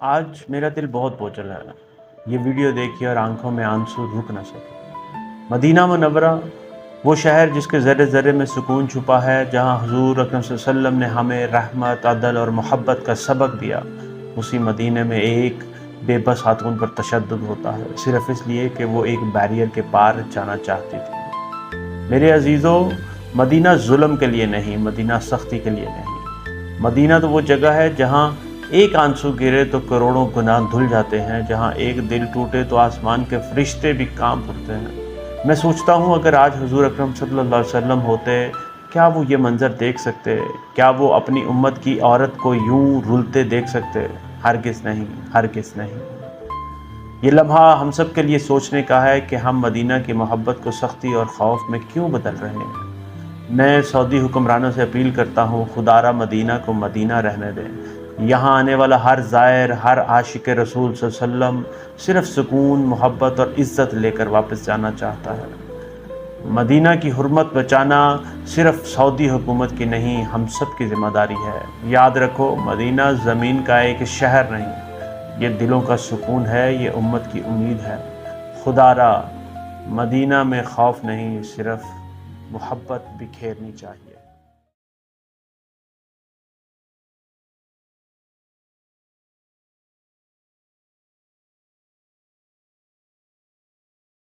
आज मेरा दिल बहुत बोझल है। ये वीडियो देखिए और आंखों में आंसू रुक न सके। मदीना मुनव्वरा, वो शहर जिसके ज़र्रे ज़र्रे में सुकून छुपा है, जहाँ हुज़ूर अकरम सल्लल्लाहु अलैहि वसल्लम ने हमें रहमत, अदल और मोहब्बत का सबक दिया। उसी मदीने में एक बेबस खातून पर तशद्दुद होता है, सिर्फ़ इसलिए कि वो एक बैरियर के पार जाना चाहती थी। मेरे अजीज़ों, मदीना जुल्म के लिए नहीं, मदीना सख्ती के लिए नहीं। मदीना तो वो जगह है जहाँ एक आंसू गिरे तो करोड़ों गुनाह धुल जाते हैं, जहाँ एक दिल टूटे तो आसमान के फरिश्ते भी कांप उठते हैं। मैं सोचता हूँ, अगर आज हुज़ूर अकरम सल्लल्लाहु अलैहि वसल्लम होते, क्या वो ये मंज़र देख सकते? क्या वो अपनी उम्मत की औरत को यूं रुलते देख सकते? हरगिज़ नहीं, हरगिज़ नहीं। ये लम्हा हम सब के लिए सोचने का है कि हम मदीना की मोहब्बत को सख्ती और खौफ में क्यों बदल रहे हैं। मैं सऊदी हुक्मरानों से अपील करता हूँ, खुदारा मदीना को मदीना रहने दें। यहाँ आने वाला हर ज़ायर, हर आशिक रसूल सल्लल्लाहु अलैहि वसल्लम सिर्फ़ सुकून, मोहब्बत और इज़्ज़त लेकर वापस जाना चाहता है। मदीना की हुर्मत बचाना सिर्फ़ सऊदी हुकूमत की नहीं, हम सब की ज़िम्मेदारी है। याद रखो, मदीना ज़मीन का एक शहर नहीं, ये दिलों का सुकून है, ये उम्मत की उम्मीद है। खुदारा मदीना में खौफ नहीं, सिर्फ़ मोहब्बत बिखेरनी चाहिए।